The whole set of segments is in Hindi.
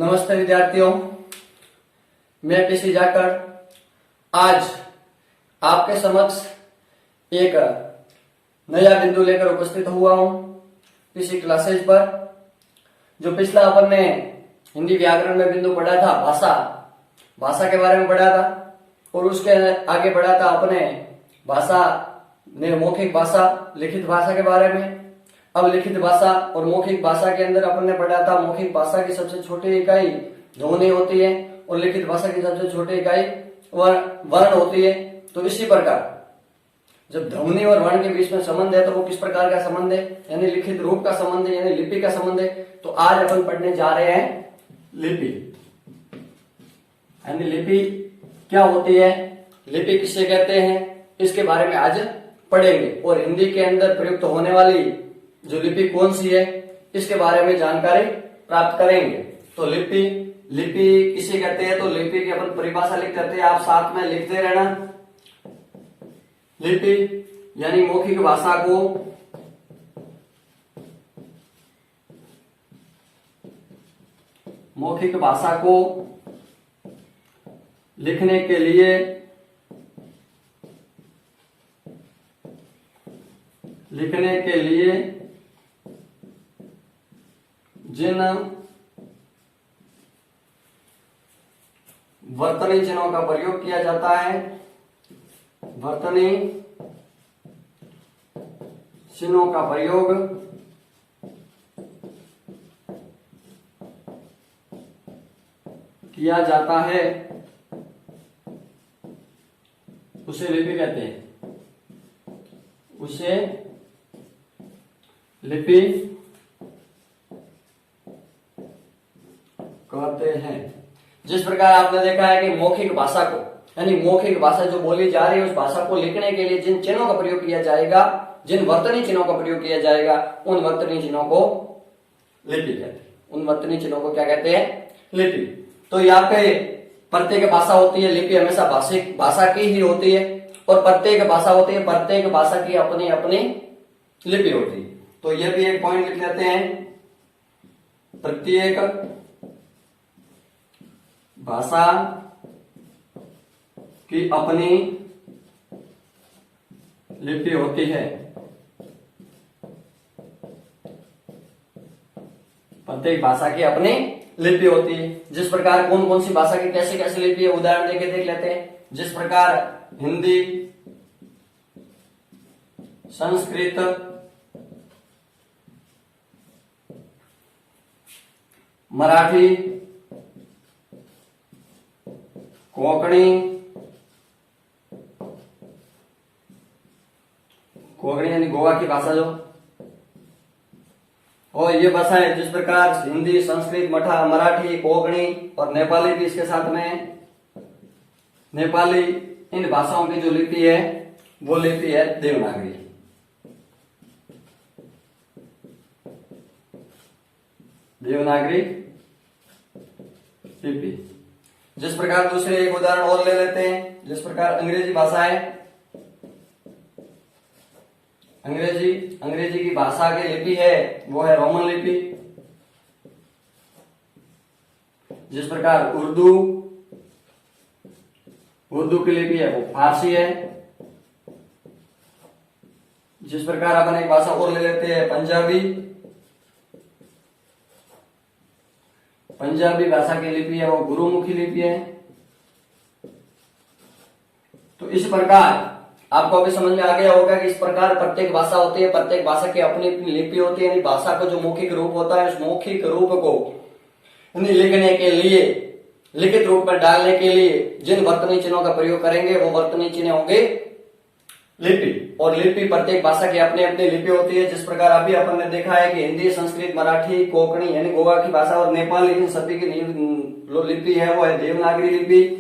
नमस्ते विद्यार्थियों, मैं पीसी जाकर आज आपके समक्ष एक नया बिंदु लेकर उपस्थित हुआ हूं पीसी क्लासेज पर। जो पिछला अपन ने हिंदी व्याकरण में बिंदु पढ़ा था, भाषा के बारे में पढ़ा था, और उसके आगे पढ़ा था अपने भाषा ने मौखिक भाषा, लिखित भाषा के बारे में। अब लिखित भाषा और मौखिक भाषा के अंदर अपन ने पढ़ा था मौखिक भाषा की सबसे छोटी इकाई ध्वनि होती है और लिखित भाषा की सबसे छोटी इकाई वर्ण होती है। तो इसी प्रकार जब ध्वनि और वर्ण के बीच में संबंध है तो वो किस प्रकार का संबंध है, यानी लिखित रूप का संबंध है, यानी लिपि का संबंध है। तो आज अपन पढ़ने जा रहे हैं लिपि। यानी लिपि क्या होती है, लिपि किसे कहते हैं, इसके बारे में आज पढ़ेंगे। और हिंदी के अंदर प्रयुक्त होने वाली जो लिपि कौन सी है इसके बारे में जानकारी प्राप्त करेंगे। तो लिपि किसे कहते हैं, तो लिपि की अपन परिभाषा लिख देते हैं, आप साथ में लिखते रहना। लिपि यानी मौखिक भाषा को लिखने के लिए जिन वर्तनी चिन्हों का प्रयोग किया जाता है, वर्तनी चिन्हों का प्रयोग किया जाता है उसे लिपि कहते हैं, उसे लिपि कहते हैं। जिस प्रकार आपने देखा है कि मौखिक भाषा को, यानी मौखिक भाषा जो बोली जा रही है उस भाषा को लिखने के लिए जिन चिन्हों का प्रयोग किया जाएगा, जिन वर्तनी चिन्हों का प्रयोग किया जाएगा, उन वर्तनी चिन्हों को लिपि कहते हैं। उन वर्तनी चिन्हों को क्या कहते हैं, लिपि। तो यहाँ पे प्रत्येक भाषा होती है, लिपि हमेशा भाषा की ही होती है, और प्रत्येक भाषा होती है, प्रत्येक भाषा की अपनी अपनी लिपि होती है। तो यह भी एक पॉइंट लिख लेते हैं, प्रत्येक भाषा की अपनी लिपि होती है। प्रत्येक भाषा की अपनी लिपि होती है। जिस प्रकार कौन कौन सी भाषा की कैसे कैसे लिपि है, उदाहरण देके देख लेते हैं। जिस प्रकार हिंदी, संस्कृत, मराठी, कोंकणी यानी गोवा की भाषा जो, और ये भाषाएं जिस प्रकार हिंदी, संस्कृत, मराठी, कोंकणी और नेपाली भी इसके साथ में, नेपाली, इन भाषाओं की जो लिपि है वो लिपि है देवनागरी। देवनागरी लिपि। जिस प्रकार दूसरे एक उदाहरण और ले लेते हैं, जिस प्रकार अंग्रेजी भाषा है, अंग्रेजी की भाषा की लिपि है वो है रोमन लिपि। जिस प्रकार उर्दू की लिपि है वो फारसी है। जिस प्रकार अपन एक भाषा और ले लेते हैं पंजाबी भाषा की लिपि है वो गुरुमुखी लिपि है। तो इस प्रकार आपको अभी समझ में आ गया होगा कि इस प्रकार प्रत्येक भाषा होती है, प्रत्येक भाषा की अपनी अपनी लिपि होती है। यानी भाषा का जो मौखिक रूप होता है उस मौखिक रूप को लिखने के लिए, लिखित रूप में डालने के लिए जिन वर्तनी चिन्हों का प्रयोग करेंगे वो वर्तनी चिन्ह होंगे लिपि। और लिपि प्रत्येक भाषा की अपनी अपनी लिपि होती है। जिस प्रकार अभी अपन ने देखा है कि हिंदी, संस्कृत, मराठी, कोंकणी यानी गोवा की भाषा और नेपाली, इन सभी की लिपि है वो है देवनागरी लिपि।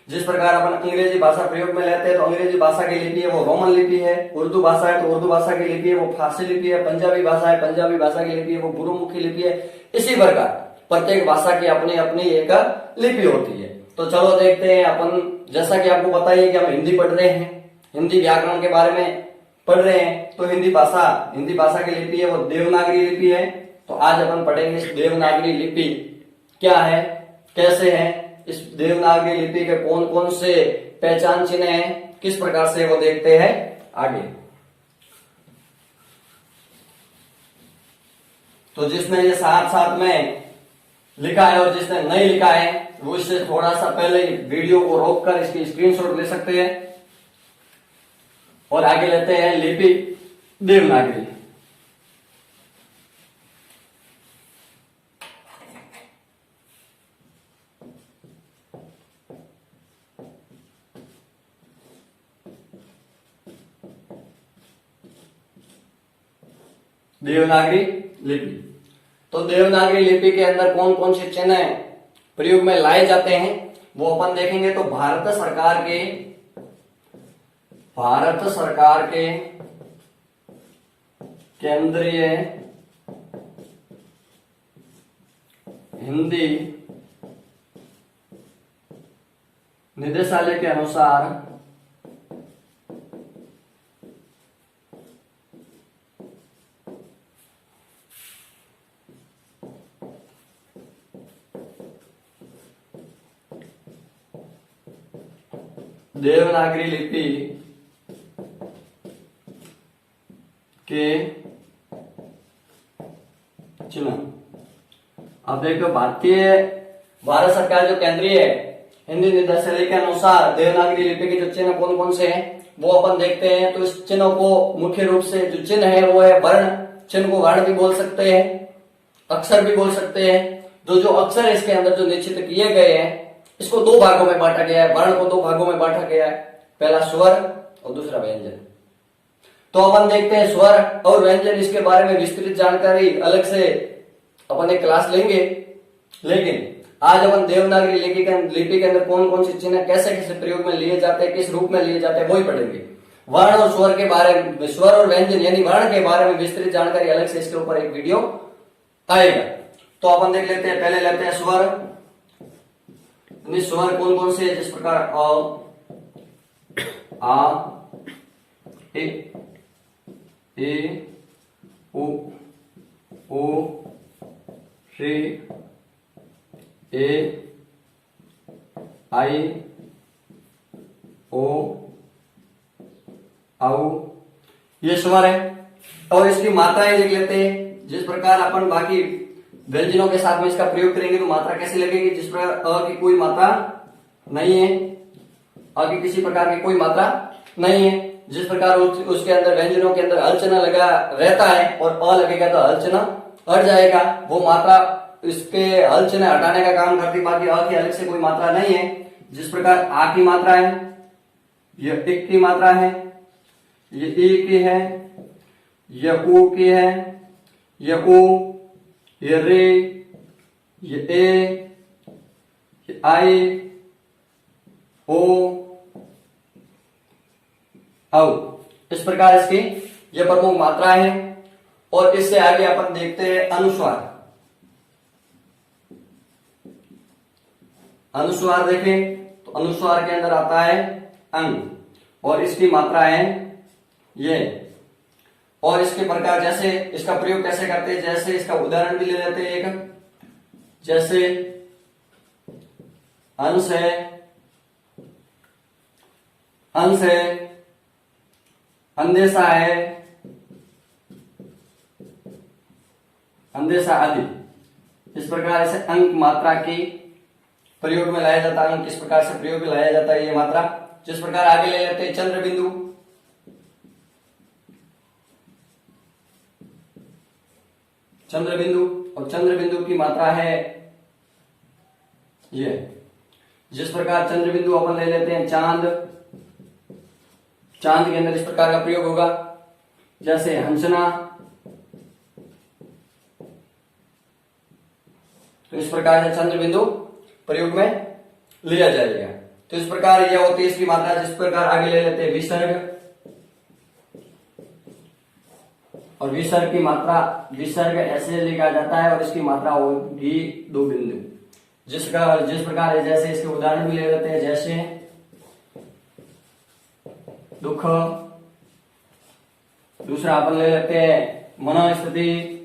जिस प्रकार अपन अंग्रेजी भाषा प्रयोग में लेते हैं तो अंग्रेजी भाषा की लिपि है वो रोमन लिपि है। उर्दू भाषा है तो उर्दू भाषा की लिपि है वो फारसी लिपि है। पंजाबी भाषा है, पंजाबी भाषा की लिपि है वो गुरुमुखी लिपि है। इसी प्रकार प्रत्येक भाषा की अपनी अपनी एक लिपि होती है। तो चलो देखते हैं अपन, जैसा कि आपको पता ही है कि हम हिंदी पढ़ रहे हैं, हिंदी व्याकरण के बारे में पढ़ रहे हैं, तो हिंदी भाषा की लिपि है वो देवनागरी लिपि है। तो आज अपन पढ़ेंगे इस देवनागरी लिपि क्या है, कैसे है, इस देवनागरी लिपि के कौन कौन से पहचान चिन्ह हैं, किस प्रकार से वो देखते हैं आगे। तो जिसने ये साथ साथ में लिखा है और जिसने नहीं लिखा है वो इससे थोड़ा सा पहले वीडियो को रोककर इसकी स्क्रीनशॉट ले सकते हैं और आगे लेते हैं लिपि देवनागरी। देवनागरी लिपि। तो देवनागरी लिपि के अंदर कौन कौन से चिन्ह प्रयोग में लाए जाते हैं वो अपन देखेंगे। तो भारत सरकार के केंद्रीय हिंदी निदेशालय के अनुसार देवनागरी लिपि के चिन्ह। अब देखो भारत सरकार जो केंद्रीय हिंदी निदेशालय के अनुसार देवनागरी लिपि के जो चिन्ह कौन कौन से हैं वो अपन देखते हैं। तो इस चिन्हों को मुख्य रूप से जो चिन्ह है वो है वर्ण। चिन्ह को वर्ण भी बोल सकते हैं, अक्षर भी बोल सकते हैं। जो अक्षर इसके अंदर जो निश्चित किए गए हैं इसको दो भागों में बांटा गया है। वर्ण को दो भागों में बांटा गया है, पहला स्वर और दूसरा व्यंजन। तो अपन देखते हैं स्वर और व्यंजन, इसके बारे में विस्तृत जानकारी अलग से अपन एक क्लास लेंगे। लेकिन आज अपन देवनागरी लिपि के अंदर कौन कौन से चिन्ह कैसे कैसे प्रयोग में लिए जाते हैं, किस रूप में लिए जाते हैं वो ही पढ़ेंगे। वर्ण और स्वर के बारे में, स्वर और व्यंजन यानी वर्ण के बारे में विस्तृत जानकारी अलग से इसके ऊपर एक वीडियो आएगा। तो अपन देख लेते हैं, पहले लेते हैं स्वर। स्वर कौन कौन से, जिस प्रकार अ, आ, ए, ओ, रे, ए, आई, ओ, औ, ये स्वर है। और इसकी मात्राएं लिख लेते हैं। जिस प्रकार अपन बाकी व्यंजनों के साथ में इसका प्रयोग करेंगे तो मात्रा कैसे लगेगी। जिस प्रकार अ की कोई मात्रा नहीं है, अ की किसी प्रकार की कोई मात्रा नहीं है। जिस प्रकार उसके अंदर व्यंजनों के अंदर हल चिन्ह लगा रहता है और अ लगेगा तो हल चिन्ह हट जाएगा, वो मात्रा इसके हल चिन्ह हटाने का काम करती। बाकी अ की अलग से कोई मात्रा नहीं है। जिस प्रकार आ की मात्रा है, यह इक की मात्रा है, ये ई की है, यह ऊ की है, यह ऊ, ये रे, ये ए, ये आई, ओ, औ। इस प्रकार इसकी ये प्रमुख मात्रा है। और इससे आगे अपन देखते हैं अनुस्वार। अनुस्वार देखें तो अनुस्वार के अंदर आता है अंग और इसकी मात्रा है ये। और इसके प्रकार जैसे इसका प्रयोग कैसे करते हैं, जैसे इसका उदाहरण भी ले लेते हैं एक। जैसे अंश है, अंदेशा है, अंदेशा आदि। इस प्रकार से अंक मात्रा की प्रयोग में लाया जाता है। अंक किस प्रकार से प्रयोग में लाया जाता है ये मात्रा। जिस प्रकार आगे ले लेते हैं चंद्र बिंदु। चंद्र बिंदु, और चंद्र बिंदु की मात्रा है ये। जिस प्रकार चंद्र बिंदु अपन ले लेते हैं चांद। चांद के अंदर इस प्रकार का प्रयोग होगा जैसे हंसना। तो इस प्रकार से चंद्र बिंदु प्रयोग में लिया जाएगा। तो इस प्रकार यह होती है इसकी मात्रा। जिस प्रकार आगे ले लेते हैं विसर्ग। और विसर्ग की मात्रा, विसर्ग ऐसे लिखा जाता है और इसकी मात्रा होगी दो बिंदु। जिस प्रकार है, जैसे इसके उदाहरण भी ले लेते हैं। जैसे दुख। दूसरा अपन ले लेते हैं मनोस्थिति।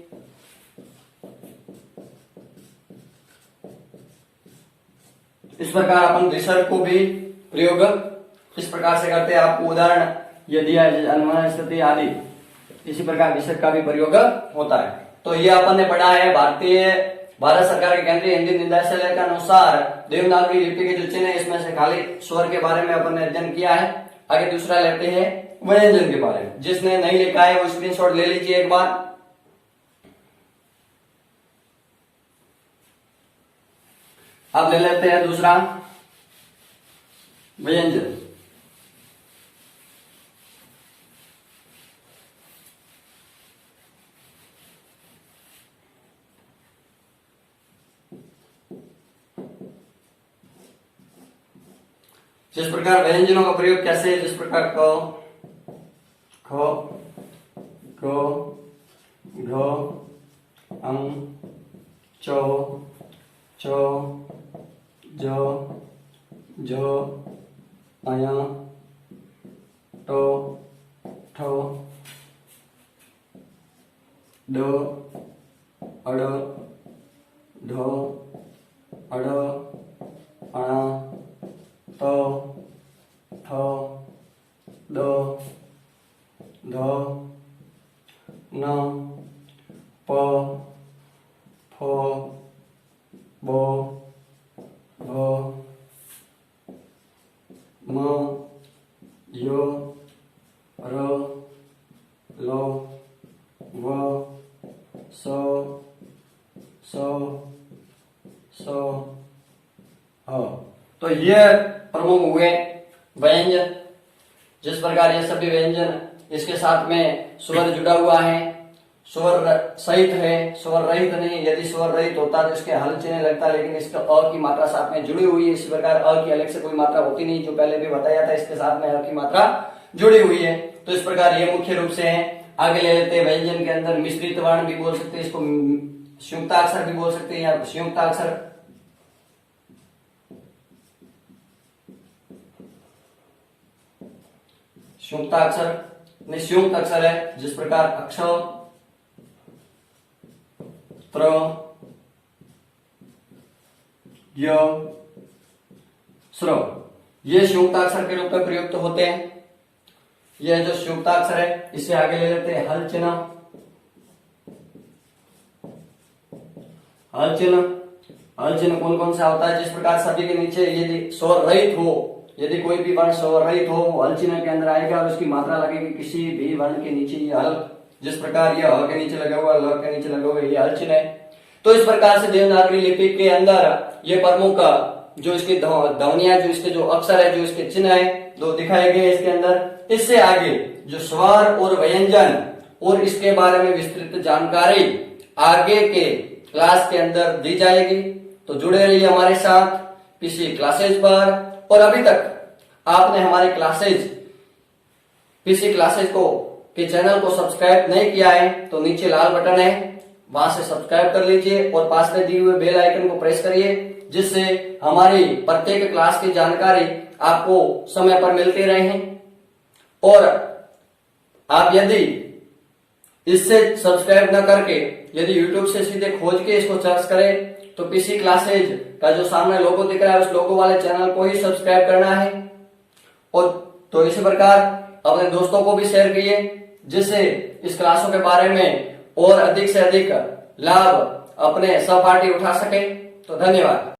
इस प्रकार अपन रिसर्च को भी प्रयोग इस प्रकार से करते हैं। आपको उदाहरण यदि अनुमान स्थिति आदि, इसी प्रकार रिसर्च का भी प्रयोग होता है। तो ये अपन ने पढ़ा है भारत सरकार के केंद्रीय हिंदी निदेशालय के अनुसार देवनागरी लिपि के जो चिन्ह है इसमें से खाली स्वर के बारे में अपन ने अध्ययन किया है। आगे दूसरा लेते हैं व्यंजन के बारे में। जिसने नहीं लिखा है वो स्क्रीनशॉट ले लीजिए एक बार। अब ले लेते हैं दूसरा व्यंजन। जिस प्रकार व्यंजनों का प्रयोग कैसे है, जिस प्रकार क, ख, ग, घ, अं, च, च, ज, झ, अय, ट, ठ, ड, अड, ढ, अड, अण, त, थ, द, ध, न, प, फ, ब, भ, म, य, र, ल, व, स, ह। तो ये प्रमुख हुए व्यंजन। जिस प्रकार ये सभी व्यंजन इसके साथ में स्वर जुड़ा हुआ है, स्वर सहित है, स्वर रहित नहीं। यदि स्वर रहित होता तो इसके हल चिन्ह लगता, लेकिन इसका अ की मात्रा साथ में जुड़ी हुई है। इसी प्रकार अ की अलग से कोई मात्रा होती नहीं, जो पहले भी बताया था, इसके साथ में अ की मात्रा जुड़ी हुई है। तो इस प्रकार ये मुख्य रूप से है। आगे ले लेते हैं व्यंजन के अंदर मिश्रित वर्ण भी बोल सकते हैं, इसको संयुक्ताक्षर भी बोल सकते हैं, या संयुक्ताक्षर। संयुक्ताक्षर निःसंयुक्त अक्षर है, जिस प्रकार अक्ष, त्र, य, स्र, ये संयुक्ताक्षर के रूप में प्रयुक्त होते हैं। यह जो संयुक्ताक्षर है इसे आगे ले लेते हैं हल चिन्ह। हल चिन्ह कौन कौन सा होता है? जिस प्रकार सभी के नीचे यदि स्वर रहित हो, यदि कोई भी वर्ण स्वर रहित हो, हल चिन्ह के अंदर आएगा और उसकी मात्रा लगेगी किसी भी वर्ण के नीचे। ये हल, जिस प्रकार ये ह के नीचे लगा हुआ, ल के नीचे लगा हुआ, ये हल चिन्ह है। तो इस प्रकार से देवनागरी लिपि के अंदर ये प्रमुख जो इसकी ध्वनियां, जो इसके जो अक्षर है, जो इसके चिन्ह है, दो दिखाए गए इसके अंदर। इससे आगे जो स्वर और व्यंजन और इसके बारे में विस्तृत जानकारी आगे के क्लास के अंदर दी जाएगी। तो जुड़े रहिए हमारे साथ पीसी क्लासेज पर। और अभी तक आपने हमारे पीसी क्लासेज के चैनल को सब्सक्राइब नहीं किया है तो नीचे लाल बटन है, वहां से सब्सक्राइब कर लीजिए और पास में दिए हुए बेल आइकन को प्रेस करिए, जिससे हमारी प्रत्येक क्लास की जानकारी आपको समय पर मिलती रहे। और आप यदि इससे सब्सक्राइब न करके यदि YouTube से सीधे खोज के इसको सर्च करें तो पीसी क्लासेज का जो सामने लोगो दिख रहा है उस लोगो वाले चैनल को ही सब्सक्राइब करना है। और तो इसी प्रकार अपने दोस्तों को भी शेयर कीजिए, जिससे इस क्लासों के बारे में और अधिक से अधिक लाभ अपने सहपाठी उठा सके। तो धन्यवाद।